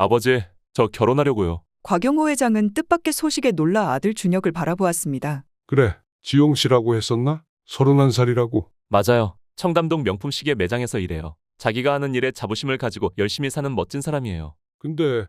아버지, 저 결혼하려고요. 곽영호 회장은 뜻밖의 소식에 놀라 아들 준혁을 바라보았습니다. 그래, 지용 씨라고 했었나? 31살이라고. 맞아요. 청담동 명품 시계 매장에서 일해요. 자기가 하는 일에 자부심을 가지고 열심히 사는 멋진 사람이에요. 근데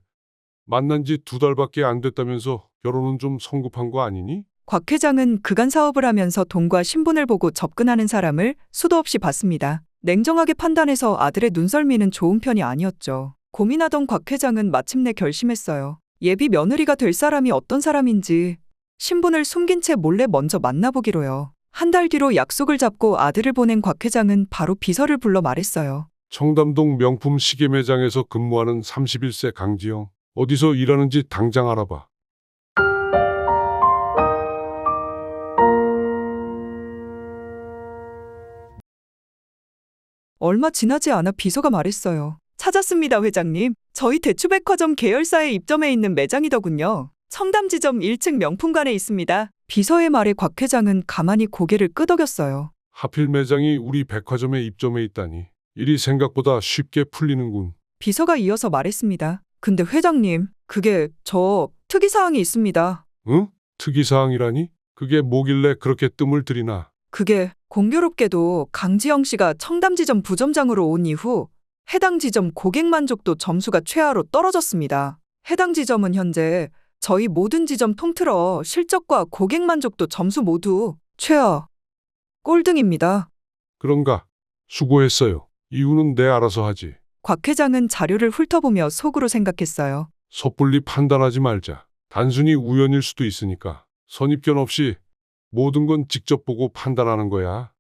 만난 지 2달밖에 안 됐다면서 결혼은 좀 성급한 거 아니니? 곽 회장은 그간 사업을 하면서 돈과 신분을 보고 접근하는 사람을 수도 없이 봤습니다. 냉정하게 판단해서 아들의 눈썰미는 좋은 편이 아니었죠. 고민하던 곽 회장은 마침내 결심했어요. 예비 며느리가 될 사람이 어떤 사람인지 신분을 숨긴 채 몰래 먼저 만나보기로요. 한 달 뒤로 약속을 잡고 아들을 보낸 곽 회장은 바로 비서를 불러 말했어요. 청담동 명품 시계 매장에서 근무하는 31세 강지영. 어디서 일하는지 당장 알아봐. 얼마 지나지 않아 비서가 말했어요. 찾았습니다, 회장님. 저희 대추백화점 계열사에 입점해 있는 매장이더군요. 청담지점 1층 명품관에 있습니다. 비서의 말에 곽 회장은 가만히 고개를 끄덕였어요. 하필 매장이 우리 백화점에 입점해 있다니. 일이 생각보다 쉽게 풀리는군. 비서가 이어서 말했습니다. 근데 회장님, 그게 특이사항이 있습니다. 응? 특이사항이라니? 그게 뭐길래 그렇게 뜸을 들이나? 그게 공교롭게도 강지영 씨가 청담지점 부점장으로 온 이후 해당 지점 고객 만족도 점수가 최하로 떨어졌습니다. 해당 지점은 현재 저희 모든 지점 통틀어 실적과 고객 만족도 점수 모두 최하 꼴등입니다. 그런가? 수고했어요. 이유는 내 알아서 하지. 곽 회장은 자료를 훑어보며 속으로 생각했어요. 섣불리 판단하지 말자. 단순히 우연일 수도 있으니까. 선입견 없이 모든 건 직접 보고 판단하는 거야.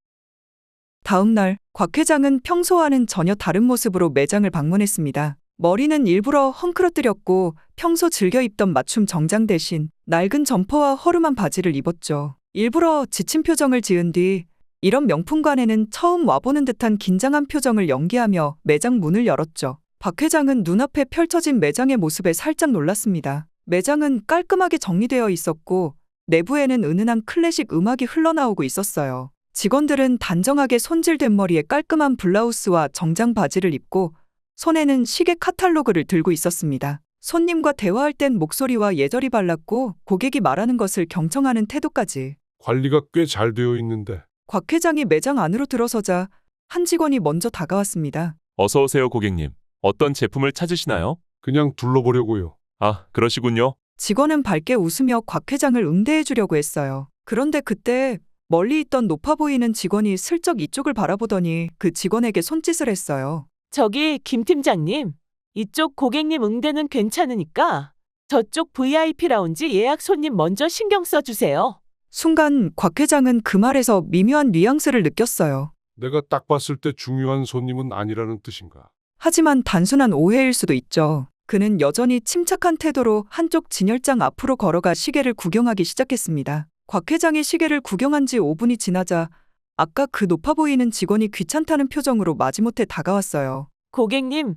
다음 날 곽 회장은 평소와는 전혀 다른 모습으로 매장을 방문했습니다. 머리는 일부러 헝클어뜨렸고 평소 즐겨 입던 맞춤 정장 대신 낡은 점퍼와 허름한 바지를 입었죠. 일부러 지친 표정을 지은 뒤 이런 명품관에는 처음 와보는 듯한 긴장한 표정을 연기하며 매장 문을 열었죠. 박 회장은 눈앞에 펼쳐진 매장의 모습에 살짝 놀랐습니다. 매장은 깔끔하게 정리되어 있었고 내부에는 은은한 클래식 음악이 흘러나오고 있었어요. 직원들은 단정하게 손질된 머리에 깔끔한 블라우스와 정장 바지를 입고 손에는 시계 카탈로그를 들고 있었습니다. 손님과 대화할 땐 목소리와 예절이 발랐고 고객이 말하는 것을 경청하는 태도까지. 관리가 꽤 잘 되어 있는데. 곽 회장이 매장 안으로 들어서자 한 직원이 먼저 다가왔습니다. 어서 오세요, 고객님. 어떤 제품을 찾으시나요? 그냥 둘러보려고요. 아, 그러시군요. 직원은 밝게 웃으며 곽 회장을 응대해 주려고 했어요. 그런데 그때 멀리 있던 높아 보이는 직원이 슬쩍 이쪽을 바라보더니 그 직원에게 손짓을 했어요. 저기 김 팀장님, 이쪽 고객님 응대는 괜찮으니까 저쪽 VIP 라운지 예약 손님 먼저 신경 써주세요. 순간 곽 회장은 그 말에서 미묘한 뉘앙스를 느꼈어요. 내가 딱 봤을 때 중요한 손님은 아니라는 뜻인가? 하지만 단순한 오해일 수도 있죠. 그는 여전히 침착한 태도로 한쪽 진열장 앞으로 걸어가 시계를 구경하기 시작했습니다. 곽 회장이 시계를 구경한 지 5분이 지나자 아까 그 높아 보이는 직원이 귀찮다는 표정으로 마지못해 다가왔어요. 고객님,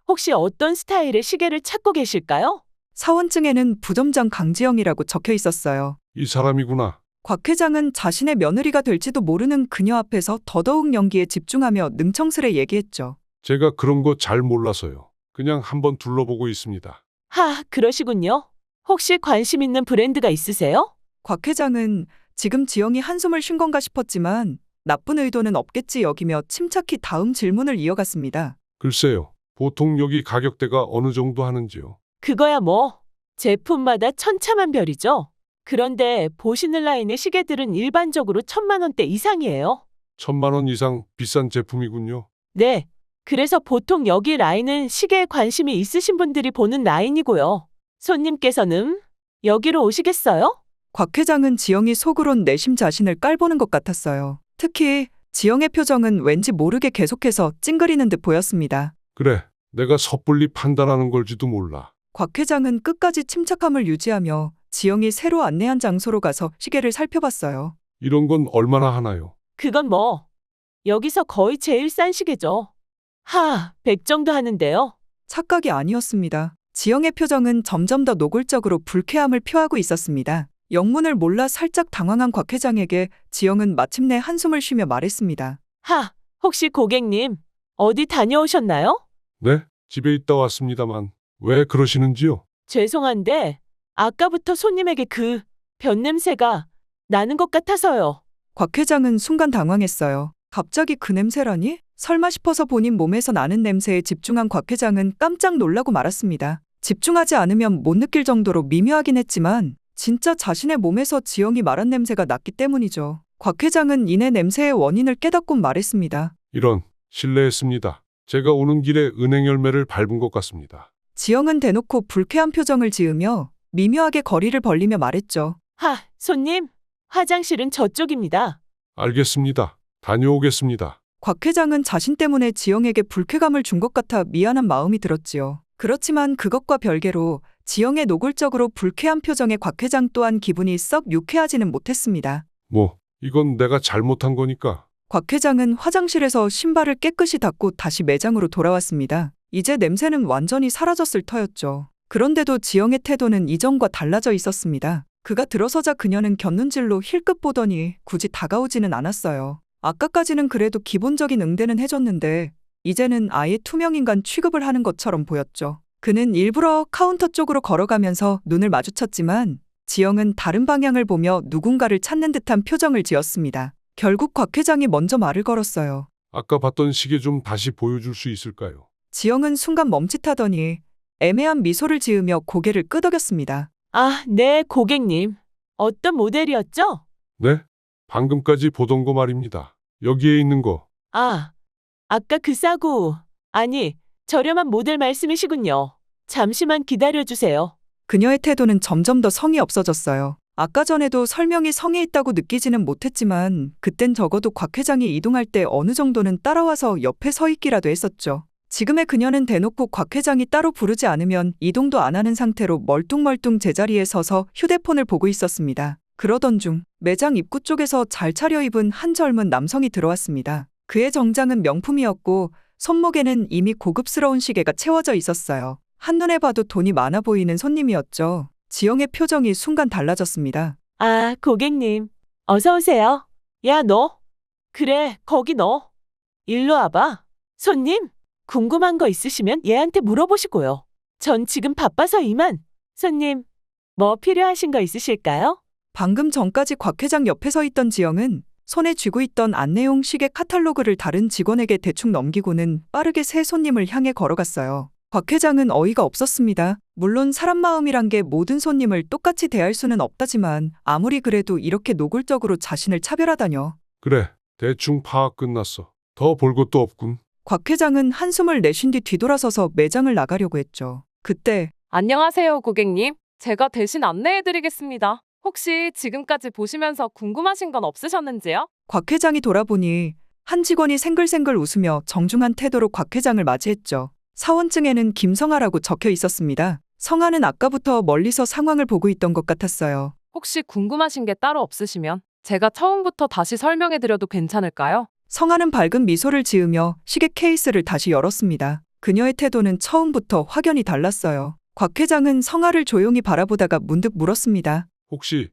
혹시 어떤 스타일의 시계를 찾고 계실까요? 사원증에는 부점장 강지영이라고 적혀 있었어요. 이 사람이구나. 곽 회장은 자신의 며느리가 될지도 모르는 그녀 앞에서 더더욱 연기에 집중하며 능청스레 얘기했죠. 제가 그런 거 잘 몰라서요. 그냥 한번 둘러보고 있습니다. 하, 그러시군요. 혹시 관심 있는 브랜드가 있으세요? 곽 회장은 지금 지영이 한숨을 쉰 건가 싶었지만 나쁜 의도는 없겠지 여기며 침착히 다음 질문을 이어갔습니다. 글쎄요. 보통 여기 가격대가 어느 정도 하는지요? 그거야 뭐 제품마다 천차만별이죠. 그런데 보시는 라인의 시계들은 일반적으로 1,000만 원대 이상이에요. 1,000만 원 이상 비싼 제품이군요. 네. 그래서 보통 여기 라인은 시계에 관심이 있으신 분들이 보는 라인이고요. 손님께서는 여기로 오시겠어요? 곽 회장은 지영이 속으론 내심 자신을 깔보는 것 같았어요. 특히 지영의 표정은 왠지 모르게 계속해서 찡그리는 듯 보였습니다. 그래. 내가 섣불리 판단하는 걸지도 몰라. 곽 회장은 끝까지 침착함을 유지하며 지영이 새로 안내한 장소로 가서 시계를 살펴봤어요. 이런 건 얼마나 하나요? 그건 뭐 여기서 거의 제일 싼 시계죠. 100 정도 하는데요. 착각이 아니었습니다. 지영의 표정은 점점 더 노골적으로 불쾌함을 표하고 있었습니다. 영문을 몰라 살짝 당황한 곽 회장에게 지영은 마침내 한숨을 쉬며 말했습니다. 혹시 고객님 어디 다녀오셨나요? 네? 집에 있다 왔습니다만. 왜 그러시는지요? 죄송한데 아까부터 손님에게 그 변냄새가 나는 것 같아서요. 곽 회장은 순간 당황했어요. 갑자기 그 냄새라니? 설마 싶어서 본인 몸에서 나는 냄새에 집중한 곽 회장은 깜짝 놀라고 말았습니다. 집중하지 않으면 못 느낄 정도로 미묘하긴 했지만 진짜 자신의 몸에서 지영이 말한 냄새가 났기 때문이죠. 곽 회장은 이내 냄새의 원인을 깨닫곤 말했습니다. 이런, 실례했습니다. 제가 오는 길에 은행 열매를 밟은 것 같습니다. 지영은 대놓고 불쾌한 표정을 지으며 미묘하게 거리를 벌리며 말했죠. 손님, 화장실은 저쪽입니다. 알겠습니다. 다녀오겠습니다. 곽 회장은 자신 때문에 지영에게 불쾌감을 준 것 같아 미안한 마음이 들었지요. 그렇지만 그것과 별개로 지영의 노골적으로 불쾌한 표정에 곽 회장 또한 기분이 썩 유쾌하지는 못했습니다. 이건 내가 잘못한 거니까. 곽 회장은 화장실에서 신발을 깨끗이 닦고 다시 매장으로 돌아왔습니다. 이제 냄새는 완전히 사라졌을 터였죠. 그런데도 지영의 태도는 이전과 달라져 있었습니다. 그가 들어서자 그녀는 곁눈질로 힐끗 보더니 굳이 다가오지는 않았어요. 아까까지는 그래도 기본적인 응대는 해줬는데 이제는 아예 투명인간 취급을 하는 것처럼 보였죠. 그는 일부러 카운터 쪽으로 걸어가면서 눈을 마주쳤지만 지영은 다른 방향을 보며 누군가를 찾는 듯한 표정을 지었습니다. 결국 곽 회장이 먼저 말을 걸었어요. 아까 봤던 시계 좀 다시 보여줄 수 있을까요? 지영은 순간 멈칫하더니 애매한 미소를 지으며 고개를 끄덕였습니다. 네, 고객님. 어떤 모델이었죠? 네? 방금까지 보던 거 말입니다. 여기에 있는 거. 아까 그 싸구, 저렴한 모델 말씀이시군요. 잠시만 기다려주세요. 그녀의 태도는 점점 더 성의 없어졌어요. 아까 전에도 설명이 성의 있다고 느끼지는 못했지만 그땐 적어도 곽 회장이 이동할 때 어느 정도는 따라와서 옆에 서 있기라도 했었죠. 지금의 그녀는 대놓고 곽 회장이 따로 부르지 않으면 이동도 안 하는 상태로 멀뚱멀뚱 제자리에 서서 휴대폰을 보고 있었습니다. 그러던 중 매장 입구 쪽에서 잘 차려입은 한 젊은 남성이 들어왔습니다. 그의 정장은 명품이었고 손목에는 이미 고급스러운 시계가 채워져 있었어요. 한눈에 봐도 돈이 많아 보이는 손님이었죠. 지영의 표정이 순간 달라졌습니다. 고객님. 어서 오세요. 야, 너. 그래, 거기 너. 일로 와봐. 손님, 궁금한 거 있으시면 얘한테 물어보시고요. 전 지금 바빠서 이만. 손님, 뭐 필요하신 거 있으실까요? 방금 전까지 곽 회장 옆에 서 있던 지영은 손에 쥐고 있던 안내용 시계 카탈로그를 다른 직원에게 대충 넘기고는 빠르게 새 손님을 향해 걸어갔어요. 곽 회장은 어이가 없었습니다. 물론 사람 마음이란 게 모든 손님을 똑같이 대할 수는 없다지만 아무리 그래도 이렇게 노골적으로 자신을 차별하다뇨. 그래, 대충 파악 끝났어. 더 볼 것도 없군. 곽 회장은 한숨을 내쉰 뒤 뒤돌아서서 매장을 나가려고 했죠. 그때 안녕하세요, 고객님. 제가 대신 안내해드리겠습니다. 혹시 지금까지 보시면서 궁금하신 건 없으셨는지요? 곽 회장이 돌아보니 한 직원이 생글생글 웃으며 정중한 태도로 곽 회장을 맞이했죠. 사원증에는 김성아라고 적혀 있었습니다. 성아는 아까부터 멀리서 상황을 보고 있던 것 같았어요. 혹시 궁금하신 게 따로 없으시면 제가 처음부터 다시 설명해드려도 괜찮을까요? 성아는 밝은 미소를 지으며 시계 케이스를 다시 열었습니다. 그녀의 태도는 처음부터 확연히 달랐어요. 곽 회장은 성아를 조용히 바라보다가 문득 물었습니다. 혹시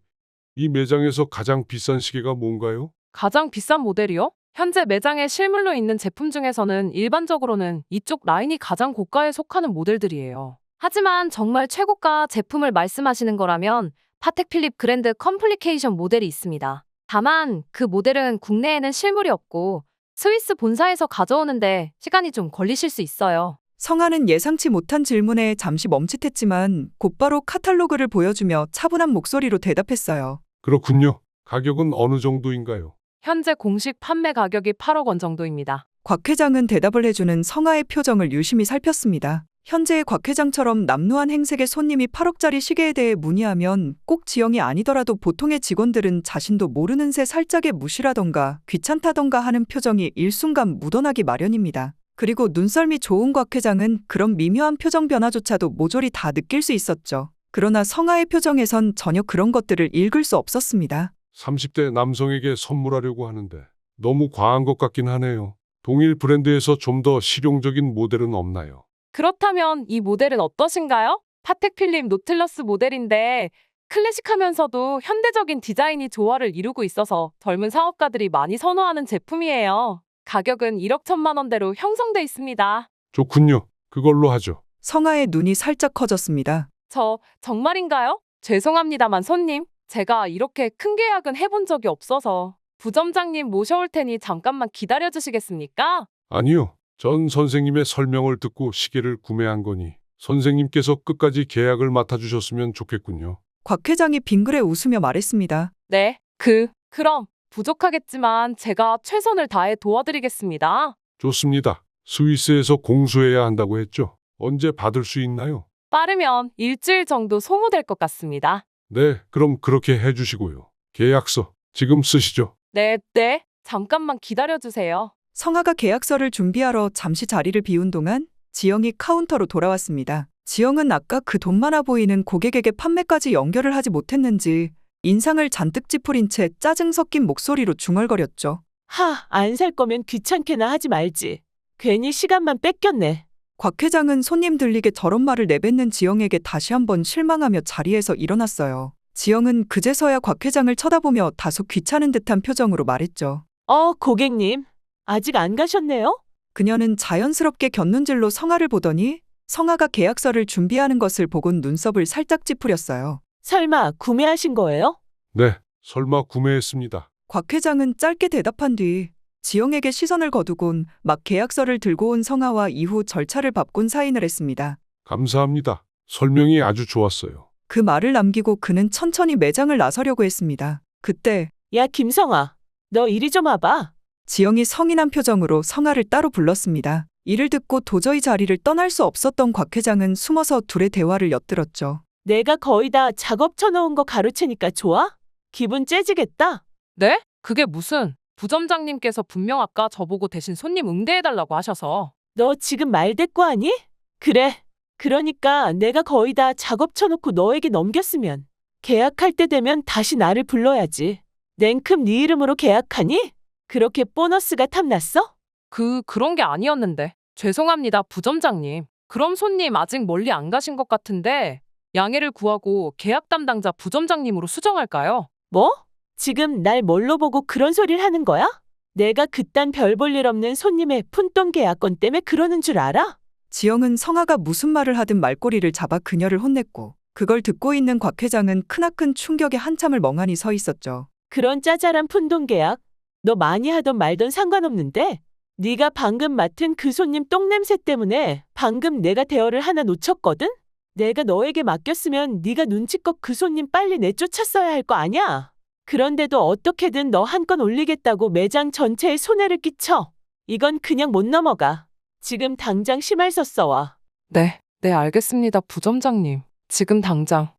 이 매장에서 가장 비싼 시계가 뭔가요? 가장 비싼 모델이요? 현재 매장에 실물로 있는 제품 중에서는 일반적으로는 이쪽 라인이 가장 고가에 속하는 모델들이에요. 하지만 정말 최고가 제품을 말씀하시는 거라면 파텍 필립 그랜드 컴플리케이션 모델이 있습니다. 다만 그 모델은 국내에는 실물이 없고 스위스 본사에서 가져오는데 시간이 좀 걸리실 수 있어요. 성아는 예상치 못한 질문에 잠시 멈칫했지만 곧바로 카탈로그를 보여주며 차분한 목소리로 대답했어요. 그렇군요. 가격은 어느 정도인가요? 현재 공식 판매 가격이 8억 원 정도입니다. 곽 회장은 대답을 해주는 성아의 표정을 유심히 살폈습니다. 현재의 곽 회장처럼 남루한 행색의 손님이 8억짜리 시계에 대해 문의하면 꼭 지영이 아니더라도 보통의 직원들은 자신도 모르는 새 살짝의 무시라던가 귀찮다던가 하는 표정이 일순간 묻어나기 마련입니다. 그리고 눈썰미 좋은 곽 회장은 그런 미묘한 표정 변화조차도 모조리 다 느낄 수 있었죠. 그러나 성아의 표정에선 전혀 그런 것들을 읽을 수 없었습니다. 30대 남성에게 선물하려고 하는데 너무 과한 것 같긴 하네요. 동일 브랜드에서 좀 더 실용적인 모델은 없나요? 그렇다면 이 모델은 어떠신가요? 파텍 필립 노틸러스 모델인데 클래식하면서도 현대적인 디자인이 조화를 이루고 있어서 젊은 사업가들이 많이 선호하는 제품이에요. 가격은 1억 1천만 원대로 형성돼 있습니다. 좋군요. 그걸로 하죠. 성아의 눈이 살짝 커졌습니다. 저 정말인가요? 죄송합니다만 손님, 제가 이렇게 큰 계약은 해본 적이 없어서 부점장님 모셔올 테니 잠깐만 기다려 주시겠습니까? 아니요. 전 선생님의 설명을 듣고 시계를 구매한 거니 선생님께서 끝까지 계약을 맡아주셨으면 좋겠군요. 곽 회장이 빙그레 웃으며 말했습니다. 네, 그럼 부족하겠지만 제가 최선을 다해 도와드리겠습니다. 좋습니다. 스위스에서 공수해야 한다고 했죠? 언제 받을 수 있나요? 빠르면 일주일 정도 소모될 것 같습니다. 네, 그럼 그렇게 해주시고요. 계약서 지금 쓰시죠? 네, 잠깐만 기다려 주세요. 성아가 계약서를 준비하러 잠시 자리를 비운 동안 지영이 카운터로 돌아왔습니다. 지영은 아까 그 돈 많아 보이는 고객에게 판매까지 연결을 하지 못했는지 인상을 잔뜩 찌푸린 채 짜증 섞인 목소리로 중얼거렸죠. 안 살 거면 귀찮게나 하지 말지. 괜히 시간만 뺏겼네. 곽 회장은 손님 들리게 저런 말을 내뱉는 지영에게 다시 한번 실망하며 자리에서 일어났어요. 지영은 그제서야 곽 회장을 쳐다보며 다소 귀찮은 듯한 표정으로 말했죠. 고객님. 아직 안 가셨네요? 그녀는 자연스럽게 곁눈질로 성아를 보더니 성아가 계약서를 준비하는 것을 보곤 눈썹을 살짝 찌푸렸어요. 설마 구매하신 거예요? 네, 설마 구매했습니다. 곽 회장은 짧게 대답한 뒤 지영에게 시선을 거두곤 막 계약서를 들고 온 성아와 이후 절차를 밟곤 사인을 했습니다. 감사합니다. 설명이 아주 좋았어요. 그 말을 남기고 그는 천천히 매장을 나서려고 했습니다. 그때 야, 김성아. 너 이리 좀 와봐. 지영이 성인한 표정으로 성아를 따로 불렀습니다. 이를 듣고 도저히 자리를 떠날 수 없었던 곽 회장은 숨어서 둘의 대화를 엿들었죠. 내가 거의 다 작업 쳐놓은 거 가로채니까 좋아? 기분 째지겠다. 네? 그게 무슨? 부점장님께서 분명 아까 저보고 대신 손님 응대해달라고 하셔서. 너 지금 말대꾸하니? 그래. 그러니까 내가 거의 다 작업 쳐놓고 너에게 넘겼으면 계약할 때 되면 다시 나를 불러야지. 냉큼 네 이름으로 계약하니? 그렇게 보너스가 탐났어? 그런 게 아니었는데. 죄송합니다, 부점장님. 그럼 손님 아직 멀리 안 가신 것 같은데 양해를 구하고 계약 담당자 부점장님으로 수정할까요? 뭐? 지금 날 뭘로 보고 그런 소리를 하는 거야? 내가 그딴 별 볼 일 없는 손님의 푼돈 계약건 때문에 그러는 줄 알아? 지영은 성아가 무슨 말을 하든 말꼬리를 잡아 그녀를 혼냈고 그걸 듣고 있는 곽 회장은 크나큰 충격에 한참을 멍하니 서 있었죠. 그런 짜잘한 푼돈 계약? 너 많이 하던 말던 상관없는데 네가 방금 맡은 그 손님 똥냄새 때문에 방금 내가 대여를 하나 놓쳤거든? 내가 너에게 맡겼으면 네가 눈치껏 그 손님 빨리 내쫓았어야 할 거 아냐? 그런데도 어떻게든 너 한 건 올리겠다고 매장 전체에 손해를 끼쳐. 이건 그냥 못 넘어가. 지금 당장 심할서 써와. 네, 알겠습니다, 부점장님. 지금 당장.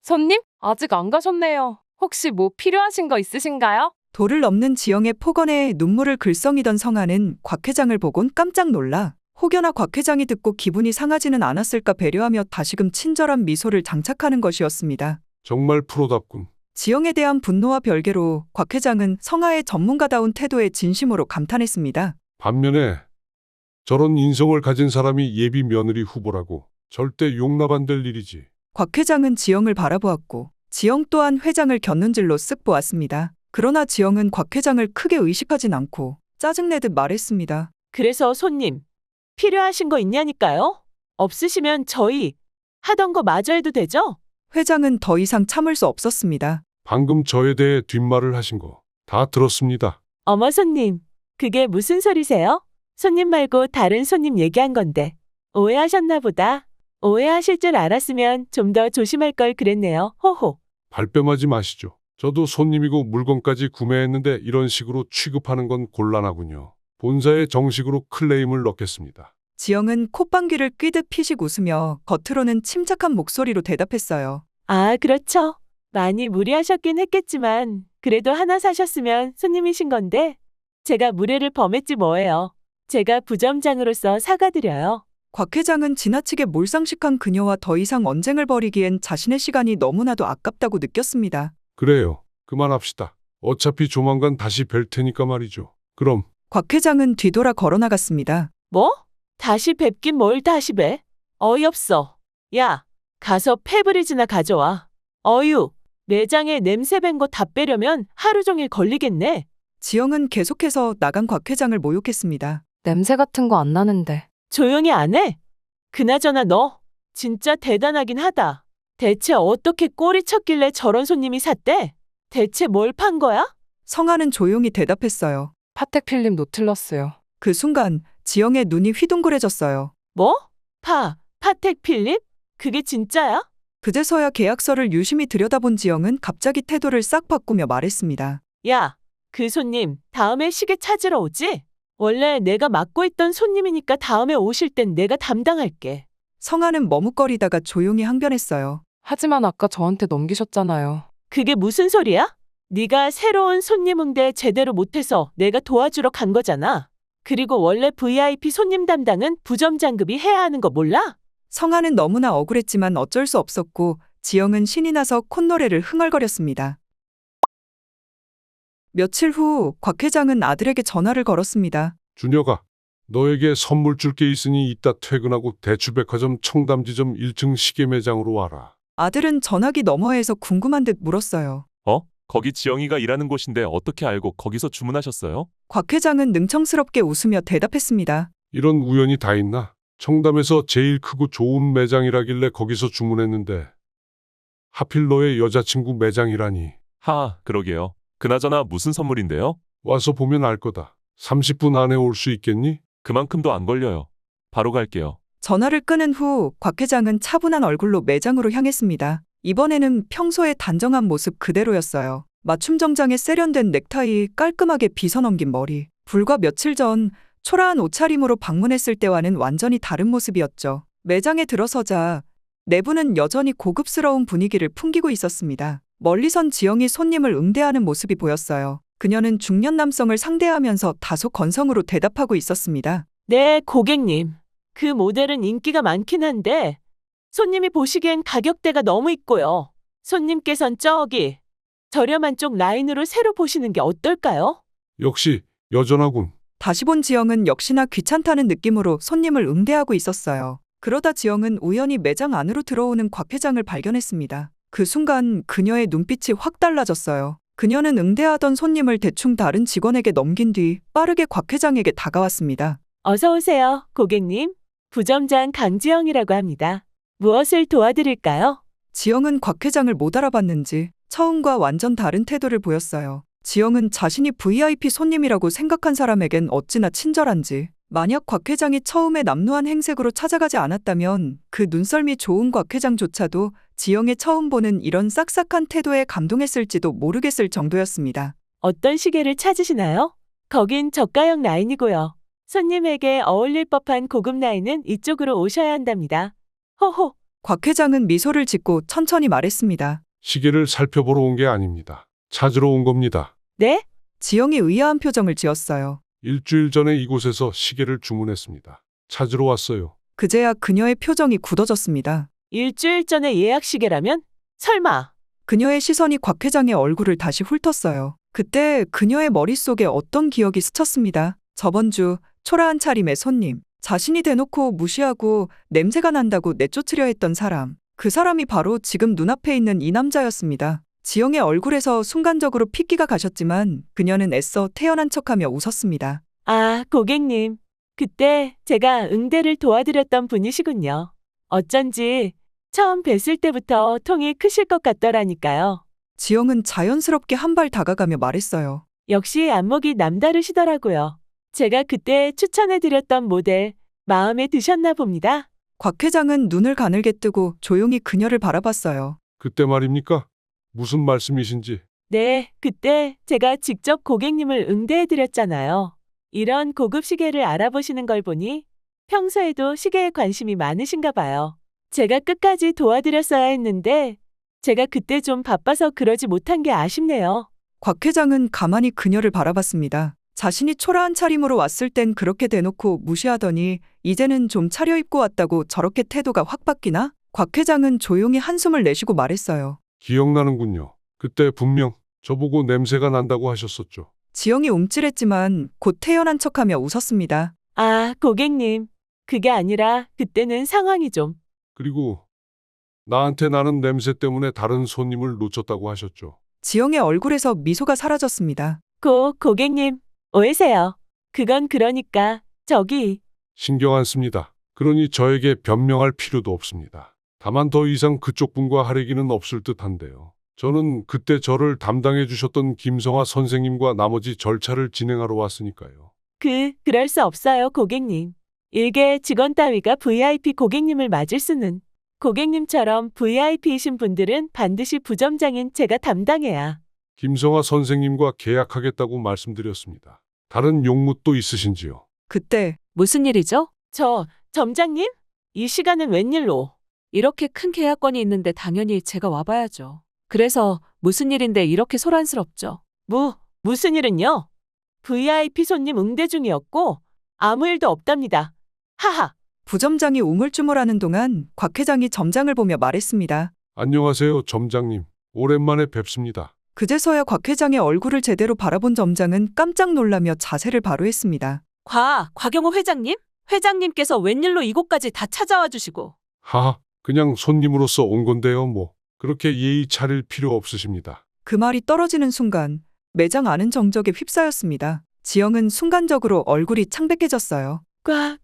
손님? 아직 안 가셨네요. 혹시 뭐 필요하신 거 있으신가요? 도를 넘는 지영의 폭언에 눈물을 글썽이던 성아는 곽 회장을 보곤 깜짝 놀라 혹여나 곽 회장이 듣고 기분이 상하지는 않았을까 배려하며 다시금 친절한 미소를 장착하는 것이었습니다. 정말 프로답군. 지영에 대한 분노와 별개로 곽 회장은 성아의 전문가다운 태도에 진심으로 감탄했습니다. 반면에 저런 인성을 가진 사람이 예비 며느리 후보라고 절대 용납 안 될 일이지. 곽 회장은 지영을 바라보았고 지영 또한 회장을 곁눈질로 쓱 보았습니다. 그러나 지영은 곽 회장을 크게 의식하진 않고 짜증내듯 말했습니다. 그래서 손님, 필요하신 거 있냐니까요? 없으시면 저희 하던 거 마저 해도 되죠? 회장은 더 이상 참을 수 없었습니다. 방금 저에 대해 뒷말을 하신 거 다 들었습니다. 어머 손님, 그게 무슨 소리세요? 손님 말고 다른 손님 얘기한 건데. 오해하셨나 보다. 오해하실 줄 알았으면 좀 더 조심할 걸 그랬네요. 호호. 발뺌하지 마시죠. 저도 손님이고 물건까지 구매했는데 이런 식으로 취급하는 건 곤란하군요. 본사에 정식으로 클레임을 넣겠습니다. 지영은 콧방귀를 뀌듯 피식 웃으며 겉으로는 침착한 목소리로 대답했어요. 아, 그렇죠. 많이 무리하셨긴 했겠지만 그래도 하나 사셨으면 손님이신 건데 제가 무례를 범했지 뭐예요. 제가 부점장으로서 사과드려요. 곽 회장은 지나치게 몰상식한 그녀와 더 이상 언쟁을 벌이기엔 자신의 시간이 너무나도 아깝다고 느꼈습니다. 그래요. 그만합시다. 어차피 조만간 다시 뵐 테니까 말이죠. 그럼 곽 회장은 뒤돌아 걸어나갔습니다. 뭐? 다시 뵙긴 뭘 다시 뵈? 어이없어. 야, 가서 페브리즈나 가져와. 어휴, 매장에 냄새 밴 거 다 빼려면 하루 종일 걸리겠네. 지영은 계속해서 나간 곽 회장을 모욕했습니다. 냄새 같은 거 안 나는데. 조용히 안 해? 그나저나 너 진짜 대단하긴 하다. 대체 어떻게 꼬리 쳤길래 저런 손님이 샀대? 대체 뭘 판 거야? 성아는 조용히 대답했어요. 파텍 필립 노틸러스요. 그 순간 지영의 눈이 휘둥그레졌어요. 뭐? 파텍 필립? 그게 진짜야? 그제서야 계약서를 유심히 들여다본 지영은 갑자기 태도를 싹 바꾸며 말했습니다. 야, 그 손님 다음에 시계 찾으러 오지? 원래 내가 맡고 있던 손님이니까 다음에 오실 땐 내가 담당할게. 성아는 머뭇거리다가 조용히 항변했어요. 하지만 아까 저한테 넘기셨잖아요. 그게 무슨 소리야? 네가 새로운 손님 응대 제대로 못해서 내가 도와주러 간 거잖아. 그리고 원래 VIP 손님 담당은 부점장급이 해야 하는 거 몰라? 성아는 너무나 억울했지만 어쩔 수 없었고 지영은 신이 나서 콧노래를 흥얼거렸습니다. 며칠 후 곽 회장은 아들에게 전화를 걸었습니다. 준혁아, 너에게 선물 줄 게 있으니 이따 퇴근하고 대추백화점 청담지점 1층 시계 매장으로 와라. 아들은 전화기 너머에서 궁금한 듯 물었어요. 거기 지영이가 일하는 곳인데 어떻게 알고 거기서 주문하셨어요? 곽 회장은 능청스럽게 웃으며 대답했습니다. 이런 우연이 다 있나? 청담에서 제일 크고 좋은 매장이라길래 거기서 주문했는데 하필 너의 여자친구 매장이라니. 그러게요. 그나저나 무슨 선물인데요? 와서 보면 알 거다. 30분 안에 올 수 있겠니? 그만큼도 안 걸려요. 바로 갈게요. 전화를 끊은 후 곽 회장은 차분한 얼굴로 매장으로 향했습니다. 이번에는 평소의 단정한 모습 그대로였어요. 맞춤 정장에 세련된 넥타이, 깔끔하게 빗어넘긴 머리. 불과 며칠 전 초라한 옷차림으로 방문했을 때와는 완전히 다른 모습이었죠. 매장에 들어서자 내부는 여전히 고급스러운 분위기를 풍기고 있었습니다. 멀리선 지영이 손님을 응대하는 모습이 보였어요. 그녀는 중년 남성을 상대하면서 다소 건성으로 대답하고 있었습니다. 네, 고객님. 그 모델은 인기가 많긴 한데 손님이 보시기엔 가격대가 너무 있고요. 손님께선 저기 저렴한 쪽 라인으로 새로 보시는 게 어떨까요? 역시 여전하군. 다시 본 지영은 역시나 귀찮다는 느낌으로 손님을 응대하고 있었어요. 그러다 지영은 우연히 매장 안으로 들어오는 곽 회장을 발견했습니다. 그 순간 그녀의 눈빛이 확 달라졌어요. 그녀는 응대하던 손님을 대충 다른 직원에게 넘긴 뒤 빠르게 곽 회장에게 다가왔습니다. 어서 오세요, 고객님. 부점장 강지영이라고 합니다. 무엇을 도와드릴까요? 지영은 곽 회장을 못 알아봤는지 처음과 완전 다른 태도를 보였어요. 지영은 자신이 VIP 손님이라고 생각한 사람에겐 어찌나 친절한지. 만약 곽 회장이 처음에 남루한 행색으로 찾아가지 않았다면 그 눈썰미 좋은 곽 회장조차도 지영의 처음 보는 이런 싹싹한 태도에 감동했을지도 모르겠을 정도였습니다. 어떤 시계를 찾으시나요? 거긴 저가형 라인이고요. 손님에게 어울릴 법한 고급 라인은 이쪽으로 오셔야 한답니다. 호호. 곽 회장은 미소를 짓고 천천히 말했습니다. 시계를 살펴보러 온 게 아닙니다. 찾으러 온 겁니다. 네? 지영이 의아한 표정을 지었어요. 일주일 전에 이곳에서 시계를 주문했습니다. 찾으러 왔어요. 그제야 그녀의 표정이 굳어졌습니다. 일주일 전에 예약 시계라면? 설마. 그녀의 시선이 곽 회장의 얼굴을 다시 훑었어요. 그때 그녀의 머릿속에 어떤 기억이 스쳤습니다. 저번 주 초라한 차림의 손님, 자신이 대놓고 무시하고 냄새가 난다고 내쫓으려 했던 사람. 그 사람이 바로 지금 눈앞에 있는 이 남자였습니다. 지영의 얼굴에서 순간적으로 핏기가 가셨지만 그녀는 애써 태연한 척하며 웃었습니다. 아, 고객님. 그때 제가 응대를 도와드렸던 분이시군요. 어쩐지 처음 뵀을 때부터 통이 크실 것 같더라니까요. 지영은 자연스럽게 한 발 다가가며 말했어요. 역시 안목이 남다르시더라고요. 제가 그때 추천해드렸던 모델 마음에 드셨나 봅니다. 곽 회장은 눈을 가늘게 뜨고 조용히 그녀를 바라봤어요. 그때 말입니까? 무슨 말씀이신지. 네, 그때 제가 직접 고객님을 응대해드렸잖아요. 이런 고급 시계를 알아보시는 걸 보니 평소에도 시계에 관심이 많으신가 봐요. 제가 끝까지 도와드렸어야 했는데 제가 그때 좀 바빠서 그러지 못한 게 아쉽네요. 곽 회장은 가만히 그녀를 바라봤습니다. 자신이 초라한 차림으로 왔을 땐 그렇게 대놓고 무시하더니 이제는 좀 차려입고 왔다고 저렇게 태도가 확 바뀌나? 곽 회장은 조용히 한숨을 내쉬고 말했어요. 기억나는군요. 그때 분명 저보고 냄새가 난다고 하셨었죠. 지영이 움찔했지만 곧 태연한 척하며 웃었습니다. 아, 고객님. 그게 아니라 그때는 상황이 좀. 그리고 나한테 나는 냄새 때문에 다른 손님을 놓쳤다고 하셨죠. 지영의 얼굴에서 미소가 사라졌습니다. 고객님, 오해세요. 그건 그러니까 저기. 신경 안 씁니다. 그러니 저에게 변명할 필요도 없습니다. 다만 더 이상 그쪽 분과 할 얘기는 없을 듯한데요. 저는 그때 저를 담당해 주셨던 김성아 선생님과 나머지 절차를 진행하러 왔으니까요. 그럴 수 없어요, 고객님. 일개 직원 따위가 VIP 고객님을 맞을 수는. 고객님처럼 VIP이신 분들은 반드시 부점장인 제가 담당해야. 김성아 선생님과 계약하겠다고 말씀드렸습니다. 다른 용무 또 있으신지요? 그때 무슨 일이죠? 점장님? 이 시간은 웬일로? 이렇게 큰 계약건이 있는데 당연히 제가 와봐야죠. 그래서 무슨 일인데 이렇게 소란스럽죠? 무슨 일은요? VIP 손님 응대 중이었고 아무 일도 없답니다. 하하. 부점장이 우물쭈물하는 동안 곽 회장이 점장을 보며 말했습니다. 안녕하세요, 점장님. 오랜만에 뵙습니다. 그제서야 곽 회장의 얼굴을 제대로 바라본 점장은 깜짝 놀라며 자세를 바로 했습니다. 곽영호 회장님? 회장님께서 웬일로 이곳까지 다 찾아와 주시고. 하하, 그냥 손님으로서 온 건데요, 뭐. 그렇게 예의 차릴 필요 없으십니다. 그 말이 떨어지는 순간 매장 안은 정적에 휩싸였습니다. 지영은 순간적으로 얼굴이 창백해졌어요.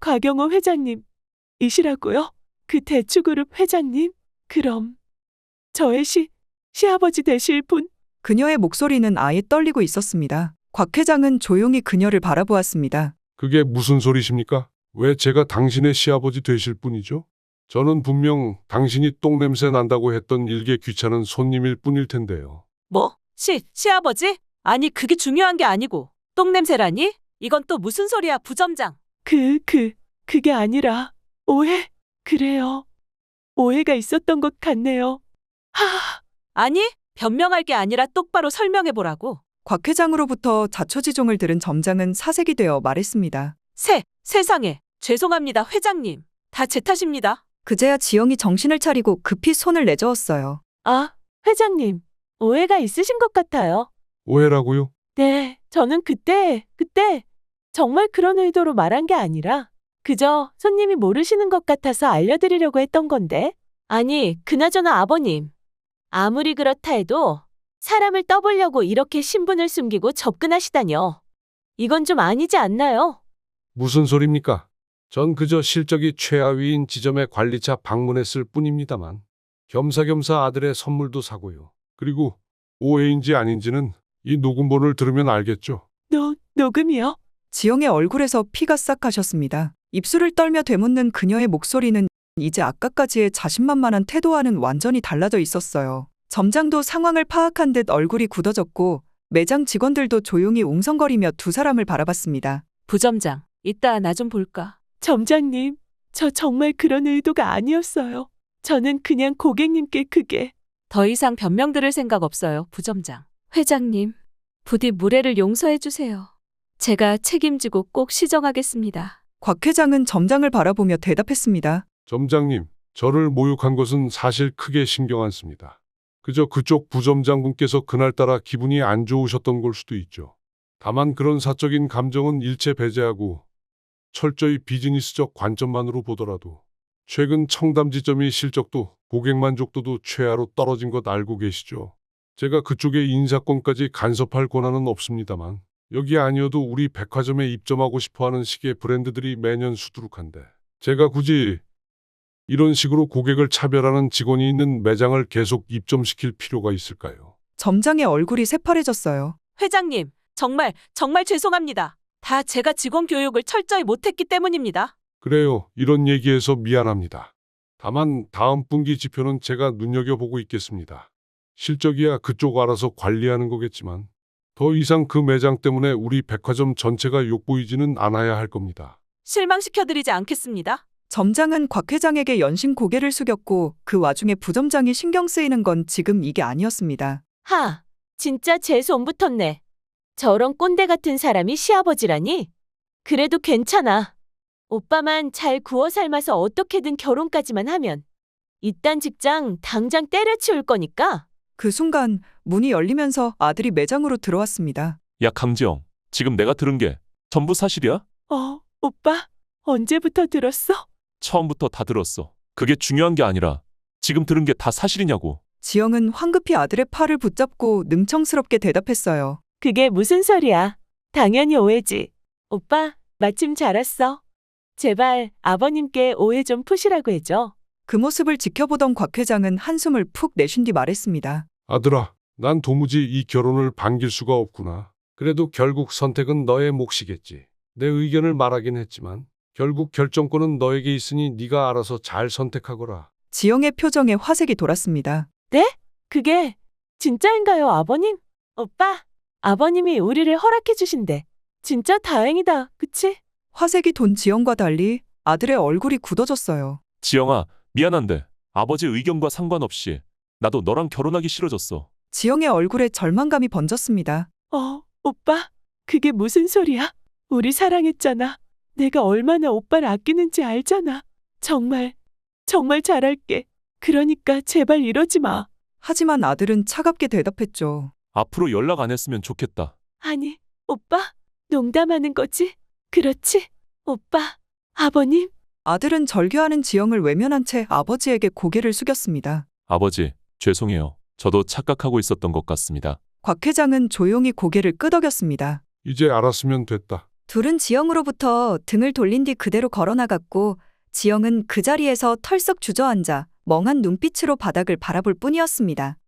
곽영호 회장님 이시라고요? 그 대추그룹 회장님? 그럼 저의 시아버지 되실 분? 그녀의 목소리는 아예 떨리고 있었습니다. 곽 회장은 조용히 그녀를 바라보았습니다. 그게 무슨 소리십니까? 왜 제가 당신의 시아버지 되실 분이죠? 저는 분명 당신이 똥냄새 난다고 했던 일개 귀찮은 손님일 뿐일 텐데요. 뭐? 시아버지? 아니 그게 중요한 게 아니고 똥냄새라니? 이건 또 무슨 소리야 부점장. 그게 아니라 그래요. 오해가 있었던 것 같네요. 아니 변명할 게 아니라 똑바로 설명해보라고. 곽 회장으로부터 자초지종을 들은 점장은 사색이 되어 말했습니다. 세상에 죄송합니다 회장님. 다 제 탓입니다. 그제야 지영이 정신을 차리고 급히 손을 내저었어요. 회장님, 오해가 있으신 것 같아요. 오해라고요? 네, 저는 그때 정말 그런 의도로 말한 게 아니라 그저 손님이 모르시는 것 같아서 알려드리려고 했던 건데. 아니 그나저나 아버님. 아무리 그렇다 해도 사람을 떠보려고 이렇게 신분을 숨기고 접근하시다뇨. 이건 좀 아니지 않나요? 무슨 소리입니까? 전 그저 실적이 최하위인 지점의 관리차 방문했을 뿐입니다만 겸사겸사 아들의 선물도 사고요. 그리고 오해인지 아닌지는 이 녹음본을 들으면 알겠죠. 녹음이요? 지영의 얼굴에서 피가 싹 가셨습니다. 입술을 떨며 되묻는 그녀의 목소리는 이제 아까까지의 자신만만한 태도와는 완전히 달라져 있었어요. 점장도 상황을 파악한 듯 얼굴이 굳어졌고 매장 직원들도 조용히 웅성거리며 두 사람을 바라봤습니다. 부점장, 이따 나 좀 볼까? 점장님, 저 정말 그런 의도가 아니었어요. 저는 그냥 고객님께 그게. 더 이상 변명 들을 생각 없어요, 부점장. 회장님, 부디 무례를 용서해 주세요. 제가 책임지고 꼭 시정하겠습니다. 곽 회장은 점장을 바라보며 대답했습니다. 점장님, 저를 모욕한 것은 사실 크게 신경 안 씁니다. 그저 그쪽 부점장분께서 그날따라 기분이 안 좋으셨던 걸 수도 있죠. 다만 그런 사적인 감정은 일체 배제하고 철저히 비즈니스적 관점만으로 보더라도 최근 청담지점의 실적도 고객 만족도도 최하로 떨어진 것 알고 계시죠? 제가 그쪽의 인사권까지 간섭할 권한은 없습니다만 여기 아니어도 우리 백화점에 입점하고 싶어하는 식의 브랜드들이 매년 수두룩한데 제가 굳이 이런 식으로 고객을 차별하는 직원이 있는 매장을 계속 입점시킬 필요가 있을까요? 점장의 얼굴이 새파래졌어요. 회장님, 정말 죄송합니다. 다 제가 직원 교육을 철저히 못했기 때문입니다. 그래요. 이런 얘기해서 미안합니다. 다만 다음 분기 지표는 제가 눈여겨보고 있겠습니다. 실적이야 그쪽 알아서 관리하는 거겠지만 더 이상 그 매장 때문에 우리 백화점 전체가 욕보이지는 않아야 할 겁니다. 실망시켜드리지 않겠습니다. 점장은 곽 회장에게 연신 고개를 숙였고 그 와중에 부점장이 신경 쓰이는 건 지금 이게 아니었습니다. 진짜 재수 붙었네. 저런 꼰대 같은 사람이 시아버지라니? 그래도 괜찮아. 오빠만 잘 구워 삶아서 어떻게든 결혼까지만 하면 이딴 직장 당장 때려치울 거니까. 그 순간 문이 열리면서 아들이 매장으로 들어왔습니다. 야 강지영, 지금 내가 들은 게 전부 사실이야? 오빠, 언제부터 들었어? 처음부터 다 들었어. 그게 중요한 게 아니라 지금 들은 게 다 사실이냐고. 지영은 황급히 아들의 팔을 붙잡고 능청스럽게 대답했어요. 그게 무슨 소리야? 당연히 오해지. 오빠, 마침 잘 왔어. 제발 아버님께 오해 좀 푸시라고 해줘. 그 모습을 지켜보던 곽 회장은 한숨을 푹 내쉰 뒤 말했습니다. 아들아, 난 도무지 이 결혼을 반길 수가 없구나. 그래도 결국 선택은 너의 몫이겠지. 내 의견을 말하긴 했지만 결국 결정권은 너에게 있으니 네가 알아서 잘 선택하거라. 지영의 표정에 화색이 돌았습니다. 그게 진짜인가요, 아버님? 오빠, 아버님이 우리를 허락해 주신대. 진짜 다행이다, 그치? 화색이 돈 지영과 달리 아들의 얼굴이 굳어졌어요. 지영아, 미안한데 아버지 의견과 상관없이 나도 너랑 결혼하기 싫어졌어. 지영의 얼굴에 절망감이 번졌습니다. 오빠, 그게 무슨 소리야? 우리 사랑했잖아. 내가 얼마나 오빠를 아끼는지 알잖아. 정말 잘할게. 그러니까 제발 이러지 마. 하지만 아들은 차갑게 대답했죠. 앞으로 연락 안 했으면 좋겠다. 아니, 오빠, 농담하는 거지? 그렇지? 오빠, 아버님. 아들은 절규하는 지영을 외면한 채 아버지에게 고개를 숙였습니다. 아버지, 죄송해요. 저도 착각하고 있었던 것 같습니다. 곽 회장은 조용히 고개를 끄덕였습니다. 이제 알았으면 됐다. 둘은 지영으로부터 등을 돌린 뒤 그대로 걸어나갔고 지영은 그 자리에서 털썩 주저앉아 멍한 눈빛으로 바닥을 바라볼 뿐이었습니다.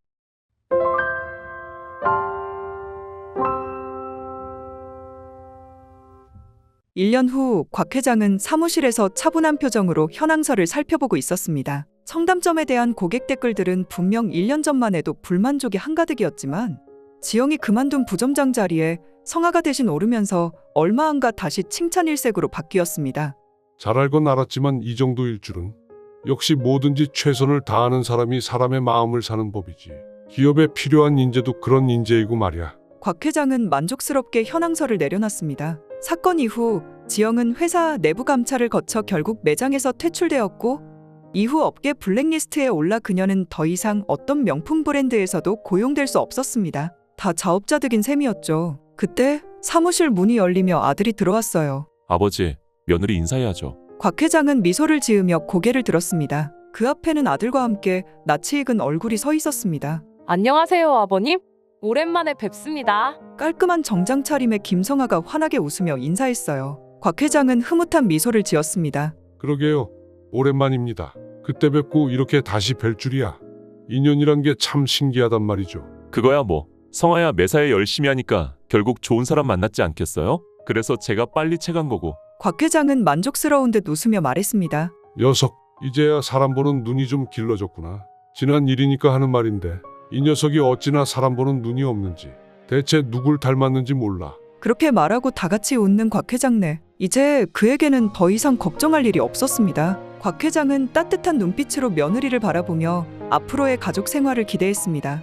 1년 후 곽 회장은 사무실에서 차분한 표정으로 현황서를 살펴보고 있었습니다. 청담점에 대한 고객 댓글들은 분명 1년 전만 해도 불만족이 한가득이었지만 지영이 그만둔 부점장 자리에 성화가 대신 오르면서 얼마 안가 다시 칭찬 일색으로 바뀌었습니다. 잘 알건 알았지만 이 정도일 줄은. 역시 뭐든지 최선을 다하는 사람이 사람의 마음을 사는 법이지. 기업에 필요한 인재도 그런 인재이고 말이야. 곽 회장은 만족스럽게 현황서를 내려놨습니다. 사건 이후 지영은 회사 내부 감찰을 거쳐 결국 매장에서 퇴출되었고 이후 업계 블랙리스트에 올라 그녀는 더 이상 어떤 명품 브랜드에서도 고용될 수 없었습니다. 다 자업자득인 셈이었죠. 그때 사무실 문이 열리며 아들이 들어왔어요. 아버지, 며느리 인사해야죠. 곽 회장은 미소를 지으며 고개를 들었습니다. 그 앞에는 아들과 함께 낯이 익은 얼굴이 서 있었습니다. 안녕하세요, 아버님. 오랜만에 뵙습니다. 깔끔한 정장 차림에 김성아가 환하게 웃으며 인사했어요. 곽 회장은 흐뭇한 미소를 지었습니다. 그러게요. 오랜만입니다. 그때 뵙고 이렇게 다시 뵐 줄이야. 인연이란 게 참 신기하단 말이죠. 그거야 뭐. 성아야 매사에 열심히 하니까 결국 좋은 사람 만났지 않겠어요? 그래서 제가 빨리 채간 거고. 곽 회장은 만족스러운 듯 웃으며 말했습니다. 녀석, 이제야 사람 보는 눈이 좀 길러졌구나. 지난 일이니까 하는 말인데 이 녀석이 어찌나 사람 보는 눈이 없는지 대체 누굴 닮았는지 몰라. 그렇게 말하고 다 같이 웃는 곽 회장네. 이제 그에게는 더 이상 걱정할 일이 없었습니다. 곽 회장은 따뜻한 눈빛으로 며느리를 바라보며 앞으로의 가족 생활을 기대했습니다.